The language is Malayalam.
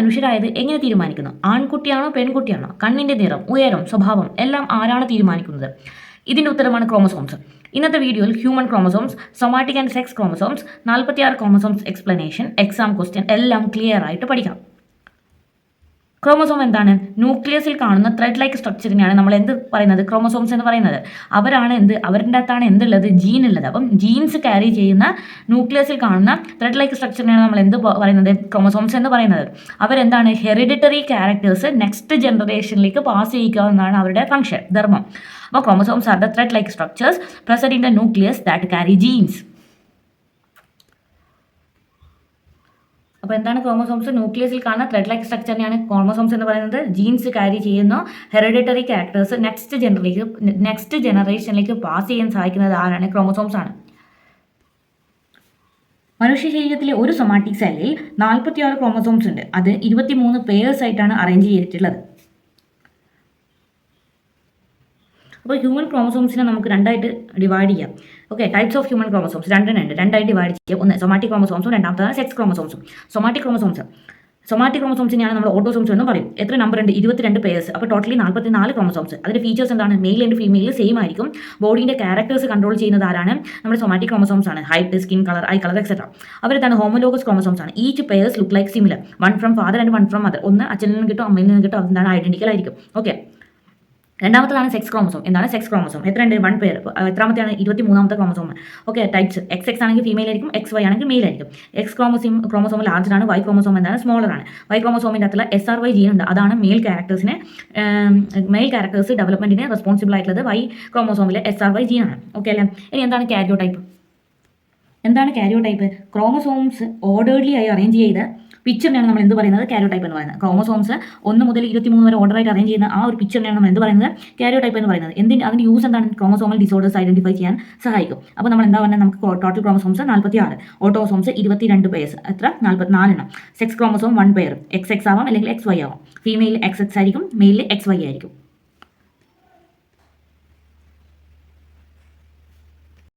മനുഷ്യരായത് എങ്ങനെ തീരുമാനിക്കുന്നു? ആൺകുട്ടിയാണോ പെൺകുട്ടിയാണോ? കണ്ണിന്റെ നിറം, ഉയരം, സ്വഭാവം എല്ലാം ആരാണ് തീരുമാനിക്കുന്നത്? ഇതിന്റെ ഉത്തരമാണ് ക്രോമസോംസ്. ഇന്നത്തെ വീഡിയോയിൽ human chromosomes, somatic and sex chromosomes, 46 chromosomes explanation, exam question എല്ലാം ക്ലിയർ ആയിട്ട് പഠിക്കാം. ക്രോമസോം എന്താണ്? ന്യൂക്ലിയസിൽ കാണുന്ന ത്രെഡ് ലൈക്ക് സ്ട്രക്ചറിനെയാണ് നമ്മൾ എന്ത് പറയുന്നത്? ക്രോമസോംസ് എന്ന് പറയുന്നത്. അവരാണ് അവരുടെ അകത്താണ് എന്തുള്ളത്? ജീൻ ഉള്ളത്. അപ്പം ജീൻസ് ക്യാരി ചെയ്യുന്ന ന്യൂക്ലിയസിൽ കാണുന്ന ത്രെഡ് ലൈക്ക് സ്ട്രക്ചറിനെയാണ് നമ്മൾ എന്ത് പറയുന്നത്? ക്രോമസോംസ് എന്ന് പറയുന്നത്. അവരെന്താണ്? ഹെറിഡിറ്ററി ക്യാരക്ടേഴ്സ് നെക്സ്റ്റ് ജനറേഷനിലേക്ക് പാസ് ചെയ്യിക്കുക എന്നാണ് അവരുടെ ഫംഗ്ഷൻ, ധർമ്മം. അപ്പോൾ chromosomes are the thread like structures present in the nucleus that carry genes. അപ്പോൾ എന്താണ് ക്രോമസോംസ്? ന്യൂക്ലിയസിൽ കാണുന്ന ത്രെഡ് ലൈക്ക് സ്ട്രക്ചറിനെയാണ് ക്രോമസോംസ് എന്ന് പറയുന്നത്. ജീൻസ് ക്യാരി ചെയ്യുന്ന ഹെറിഡിറ്ററി ക്യാരക്ടേഴ്സ് നെക്സ്റ്റ് ജനറേഷനിലേക്ക് പാസ് ചെയ്യാൻ സഹായിക്കുന്നത് ആരാണ്? ക്രോമസോംസ് ആണ്. മനുഷ്യ ശരീരത്തിലെ ഒരു സൊമാറ്റിക് സെല്ലിൽ 46 ക്രോമസോംസ് ഉണ്ട്. അത് 23 പേഴ്സ് ആയിട്ടാണ് അറേഞ്ച് ചെയ്തിട്ടുള്ളത്. അപ്പോൾ ഹ്യൂമൻ ക്രോമസോംസിനെ നമുക്ക് രണ്ടായിട്ട് ഡിവൈഡ് ചെയ്യാം. Okay, types of human chromosomes രണ്ടായിട്ട് ഡിവൈഡ് ചെയ്യാം. ഒന്ന് സൊമാറ്റിക് ക്രോമസോംസും, രണ്ടാമത്തെ സെക്സ് ക്രോമസോംസും. സൊമാറ്റിക് ക്രോമസോംസിനെയാണ് നമ്മൾ ഓട്ടോസോംസ് എന്ന് പറയും. എത്ര നമ്പർ ഉണ്ട്? 22 പേഴ്സ്. അപ്പോൾ ടോട്ടലി 44 ക്രോമസോംസ്. അതിന്റെ ഫീച്ചേഴ്സ് എന്താണ്? മെയിൽ ആൻഡ് ഫീമെയിൽ സെയിം ആയിരിക്കും. ബോഡീന്റെ ക്യാരക്ടേഴ്സ് കൺട്രോൾ ചെയ്യുന്നത് ആരാണ്? നമ്മുടെ സൊമാറ്റിക് ക്രോമസോംസ് ആണ്. Height, skin colour, I colour etcetera. അവരെന്താണ്? ഹോമോലോഗസ് ക്രോമസോംസ് ആണ്. Each purse look like similar. One from father and one from mother. ഒന്ന് അച്ഛനിൽ നിന്ന് കിട്ടും, അമ്മയിൽ നിന്ന് കിട്ടും. അതെന്താണ്? ഐഡന്റിക്കൽ ആയിരിക്കും. ഓക്കെ, രണ്ടാമത്തേതാണ് സെക്സ് ക്രോമസോം. എന്താണ് സെക്സ് ക്രോമസോം? എത്രയുണ്ട്? 1 പേർ. എത്രാമത്തെയാണ്? 23ാമത്തെ ക്രോമസോം. ഓക്കെ, ടൈപ്സ് XX ആണെങ്കിൽ ഫീമെയിൽ ആയിരിക്കും, XY ആണെങ്കിൽ മെയിൽ ആയിരിക്കും. എക്സ് ക്രോമസോം ലാർജർ ആണ്, Y ക്രോമസോം എന്താണ്? സ്മോളർ ആണ്. Y ക്രോമസോമിൻ്റെ അകത്തുള്ള SRY ജീൻ ഉണ്ട്. അതാണ് മെയിൽ ക്യാരക്ടേഴ്സ് ഡെവലപ്മെന്റിന് റെസ്പോൺസിബിൾ ആയിട്ടുള്ളത്. Y ക്രോമസോമിലെ SRY ജീൻ ആണ്. ഓക്കെ അല്ലേ? ഇനി എന്താണ് കാരിയോടൈപ്പ്? ക്രോമസോംസ് ഓർഡർലി ആയി അറേഞ്ച് ചെയ്ത് പിക്ചറിനെയാണ് നമ്മൾ എന്ത് പറയുന്നത്? കാരിയോടൈപ്പ് എന്ന് പറയുന്നത്. ക്രോമസോംസ് 1 മുതൽ 23 വരെ ഓർഡറായിട്ട് അറേഞ്ച് ചെയ്യുന്ന ആ ഒരു പിക്ചറിനെയാണ് നമ്മൾ എന്ത് പറയുന്നത്? കാരിയോടൈപ്പ് എന്ന് പറയുന്നത്. അതിന്റെ യൂസ് എന്താണ്? ക്രോമസോമൽ ഡിസോർഡേഴ്സ് ഐഡന്റിഫൈ ചെയ്യാൻ സഹായിക്കും. അപ്പോൾ നമ്മൾ എന്താ പറയുന്നത്? നമുക്ക് ടോട്ടൽ ക്രോമസോംസ് 46, ഓട്ടോസോംസ് 22 പേഴ്സ്. എത്ര? 44 എണ്ണം. Sex chromosome 1 pair. XX ആവാം അല്ലെങ്കിൽ XY ആവാം. ഫീമെയിൽ XX ആയിരിക്കും, മെയിൽ XY ആയിരിക്കും.